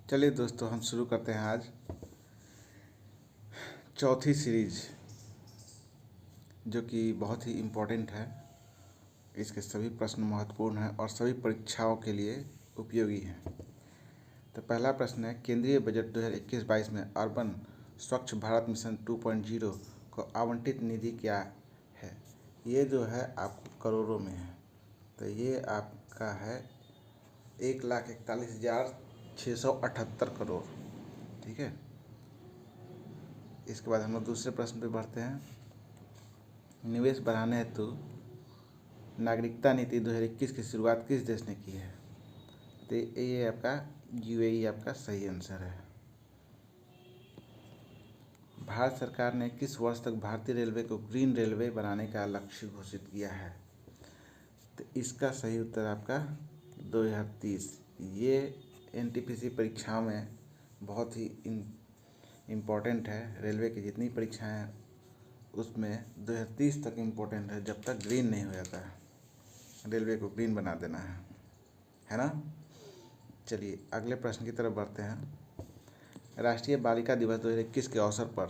चलिए दोस्तों, हम शुरू करते हैं आज चौथी सीरीज, जो कि बहुत ही इम्पोर्टेंट है। इसके सभी प्रश्न महत्वपूर्ण हैं और सभी परीक्षाओं के लिए उपयोगी हैं। तो पहला प्रश्न है, केंद्रीय बजट 2021-22 में अर्बन स्वच्छ भारत मिशन 2.0 को आवंटित निधि क्या है? ये जो है आपको करोड़ों में है। तो ये आपका है 1,41,678 करोड़। ठीक है। इसके बाद हम लोग दूसरे प्रश्न पे बढ़ते हैं। निवेश बढ़ाने हेतु नागरिकता नीति 2021 की शुरुआत किस देश ने की है? तो ये आपका यूएई आपका सही आंसर है। भारत सरकार ने किस वर्ष तक भारतीय रेलवे को ग्रीन रेलवे बनाने का लक्ष्य घोषित किया है? तो इसका सही उत्तर आपका 2030। ये एनटीपीसी परीक्षाओं में बहुत ही इम्पोर्टेंट है। रेलवे की जितनी परीक्षाएं हैं उसमें 2030 तक इम्पोर्टेंट है, जब तक ग्रीन नहीं हो जाता है। रेलवे को ग्रीन बना देना है ना। चलिए अगले प्रश्न की तरफ बढ़ते हैं। राष्ट्रीय बालिका दिवस 2021 के अवसर पर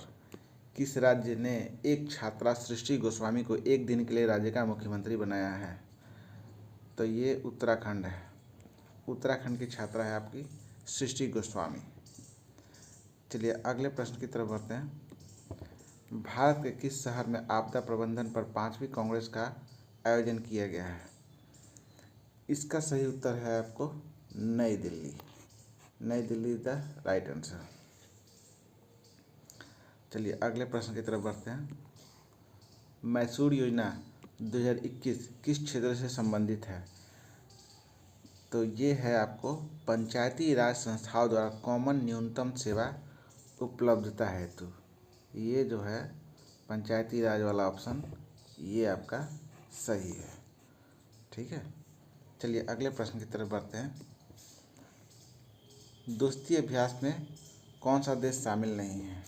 किस राज्य ने एक छात्रा सृष्टि गोस्वामी को एक दिन के लिए राज्य का मुख्यमंत्री बनाया है? तो ये उत्तराखंड है। उत्तराखंड की छात्रा है आपकी सृष्टि गोस्वामी। चलिए अगले प्रश्न की तरफ बढ़ते हैं। भारत के किस शहर में आपदा प्रबंधन पर 5वीं कांग्रेस का आयोजन किया गया है? इसका सही उत्तर है आपको नई दिल्ली। नई Delhi is the right answer. चलिए अगले प्रश्न की तरफ बढ़ते हैं। मैसूर योजना 2021 किस क्षेत्र से संबंधित है? तो ये है आपको पंचायती राज संस्थाओं द्वारा कॉमन न्यूनतम सेवा उपलब्धता हेतु। ये जो है पंचायती राज वाला ऑप्शन, ये आपका सही है। ठीक है। चलिए अगले प्रश्न की तरफ बढ़ते हैं। दोस्ती अभ्यास में कौन सा देश शामिल नहीं है?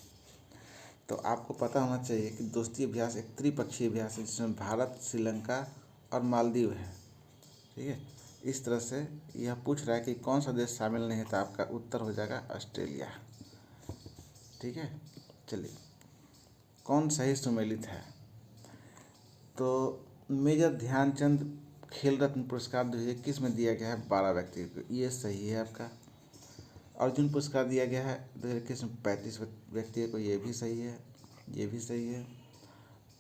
तो आपको पता होना चाहिए कि दोस्ती अभ्यास एक त्रिपक्षीय अभ्यास है, जिसमें भारत, श्रीलंका और मालदीव है। ठीक है। इस तरह से यह पूछ रहा है कि कौन सा देश शामिल नहीं है, तो आपका उत्तर हो जाएगा ऑस्ट्रेलिया। ठीक है। चलिए, कौन सही सुमेलित है? तो मेजर ध्यानचंद खेल रत्न पुरस्कार 2021 में दिया गया है 12 व्यक्तियों को, ये सही है आपका। अर्जुन पुरस्कार दिया गया है 2021 में 35 व्यक्तियों को, ये भी सही है, ये भी सही है।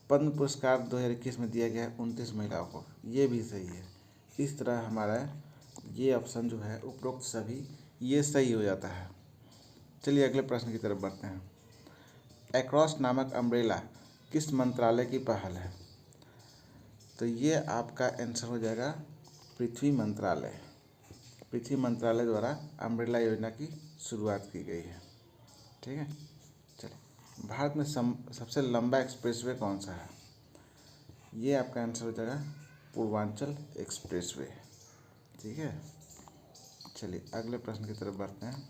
पद्म पुरस्कार 2021 में दिया गया है 29 महिलाओं को, ये भी सही है। इस तरह हमारा ये ऑप्शन जो है उपरोक्त सभी ये सही हो जाता है। चलिए अगले प्रश्न की तरफ बढ़ते हैं। एक्रॉस नामक अम्ब्रेला किस मंत्रालय की पहल है? तो ये आपका आंसर हो जाएगा पृथ्वी मंत्रालय। पृथ्वी मंत्रालय द्वारा अम्ब्रेला योजना की शुरुआत की गई है। ठीक है। चलिए, भारत में सबसे लंबा एक्सप्रेसवे कौन सा है? ये आपका आंसर हो जाएगा पूर्वांचल एक्सप्रेसवे। ठीक है। चलिए अगले प्रश्न की तरफ बढ़ते हैं।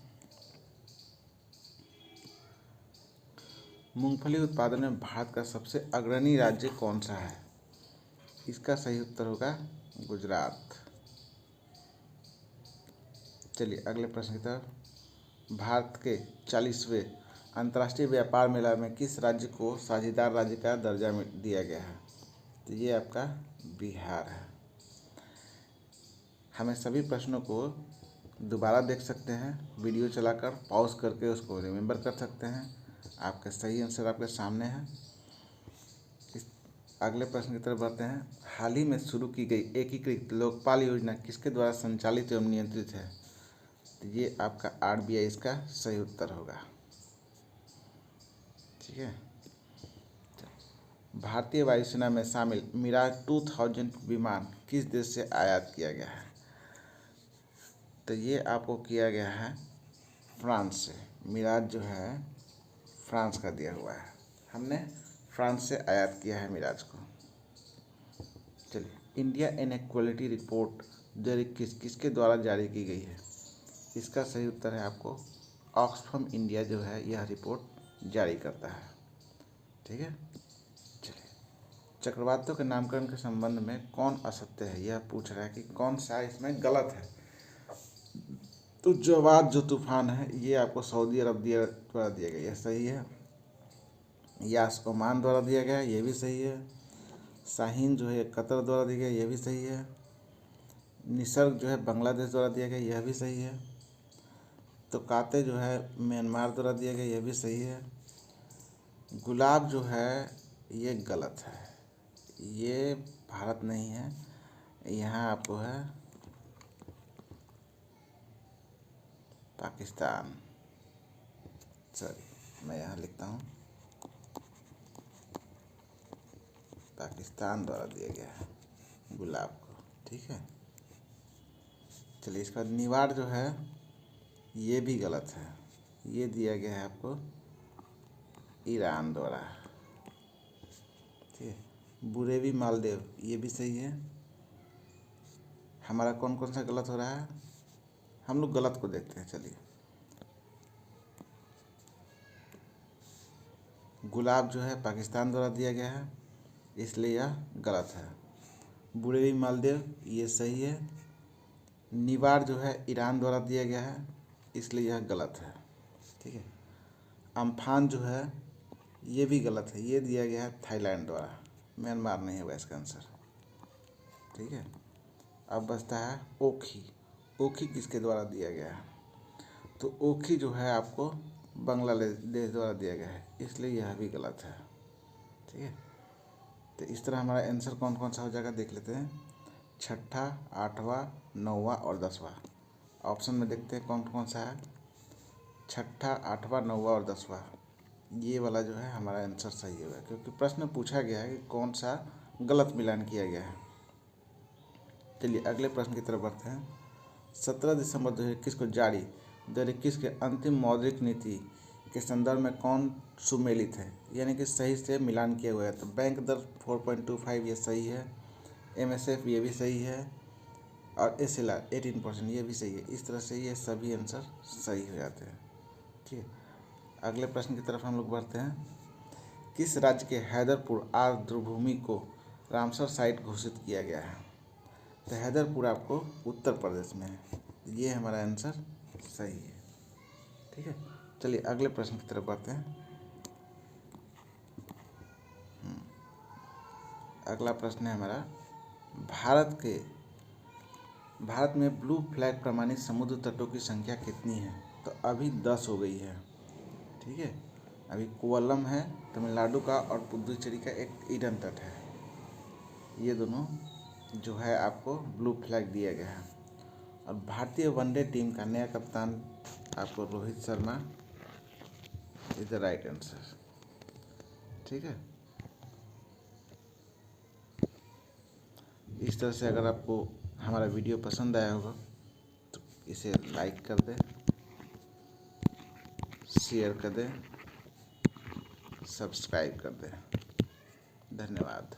मूंगफली उत्पादन में भारत का सबसे अग्रणी राज्य कौन सा है? इसका सही उत्तर होगा गुजरात। चलिए अगले प्रश्न की तरफ। भारत के 40वें अंतर्राष्ट्रीय व्यापार मेला में किस राज्य को साझेदार राज्य का दर्जा दिया गया है? तो ये आपका बिहार है। हमें सभी प्रश्नों को दोबारा देख सकते हैं, वीडियो चलाकर पॉज करके उसको रिमेंबर कर सकते हैं। आपका सही आंसर आपके सामने है। इस अगले प्रश्न की तरफ बढ़ते हैं। हाल ही में शुरू की गई एकीकृत लोकपाल योजना किसके द्वारा संचालित एवं नियंत्रित है? तो ये आपका आरबीआई इसका सही उत्तर होगा। ठीक है। भारतीय वायुसेना में शामिल मिराज 2000 विमान किस देश से आयात किया गया है? तो ये आपको किया गया है फ्रांस से। मिराज जो है फ्रांस का दिया हुआ है, हमने फ्रांस से आयात किया है मिराज को। चलिए, इंडिया इनइक्वालिटी रिपोर्ट 2021 किसके द्वारा जारी की गई है? इसका सही उत्तर है आपको ऑक्सफैम इंडिया जो है यह रिपोर्ट जारी करता है। ठीक है। चलिए, चक्रवातों के नामकरण के संबंध में कौन असत्य है, यह पूछ रहा है कि कौन सा इसमें गलत है। तो जवाद जो तूफान है ये आपको सऊदी अरब द्वारा दिया गया, ये सही है। यास ओमान द्वारा दिया गया, ये भी सही है। शाहीन जो है कतर द्वारा दिया गया, ये भी सही है। निसर्ग जो है बांग्लादेश द्वारा दिया गया, यह भी सही है। तो काते जो है म्यांमार द्वारा दिया गया, यह भी सही है। गुलाब जो है ये गलत है, ये भारत नहीं है, यहाँ आपको है पाकिस्तान। सॉरी, मैं यहाँ लिखता हूँ पाकिस्तान द्वारा दिया गया है गुलाब को, ठीक है। चलिए, इसका निवार जो है ये भी गलत है, ये दिया गया है आपको ईरान द्वारा, ठीक है। बुरेवी मालदेव, ये भी सही है। हमारा कौन कौन सा गलत हो रहा है, हम लोग गलत को देखते हैं। चलिए, गुलाब जो है पाकिस्तान द्वारा दिया गया है, इसलिए यह गलत है। बुरेवी मालदेव ये सही है। निवार जो है ईरान द्वारा दिया गया है, इसलिए यह गलत है, ठीक है। अम्फान जो है ये भी गलत है, ये दिया गया है थाईलैंड द्वारा, म्यांमार नहीं होगा इसका आंसर, ठीक है। अब बचता है ओखी। ओखी किसके द्वारा दिया गया है, तो ओखी जो है आपको बांग्लादेश द्वारा दिया गया है, इसलिए यह भी गलत है, ठीक है। तो इस तरह हमारा आंसर कौन कौन सा हो जाएगा देख लेते हैं। छठा, आठवां, नौवां और 10वां। ऑप्शन में देखते हैं कौन कौन सा है। छठा, आठवां, नौवां और 10वां, ये वाला जो है हमारा आंसर सही होगा, क्योंकि प्रश्न पूछा गया है कि कौन सा गलत मिलान किया गया है। चलिए अगले प्रश्न की तरफ बढ़ते हैं। 17 दिसंबर 2021 को जारी 2021 के अंतिम मौद्रिक नीति के संदर्भ में कौन सुमेलित है, यानी कि सही से मिलान किया हुआ है। तो बैंक दर 4.25 ये सही है, MSF ये भी सही है, और SLR 18% ये भी सही है। इस तरह से ये सभी आंसर सही हो जाते हैं, ठीक है। अगले प्रश्न की तरफ हम लोग बढ़ते हैं। किस राज्य के हैदरपुर आर्द्रभूमि को रामसर साइट घोषित किया गया है। तो हैदरपुर आपको उत्तर प्रदेश में है, ये हमारा आंसर सही है, ठीक है। चलिए अगले प्रश्न की तरफ बढ़ते हैं। अगला प्रश्न है हमारा, भारत में ब्लू फ्लैग प्रमाणित समुद्र तटों की संख्या कितनी है। तो अभी 10 हो गई है, ठीक है। अभी कोवलम है तमिलनाडु का, और पुदुचेरी का एक ईडन तट है, ये दोनों जो है आपको ब्लू फ्लैग दिया गया है। और भारतीय वनडे टीम का नया कप्तान आपको Rohit Sharma is the right answer, ठीक है। इस तरह से अगर आपको हमारा वीडियो पसंद आया होगा तो इसे लाइक कर दें, शेयर कर दें, सब्सक्राइब कर दें। धन्यवाद।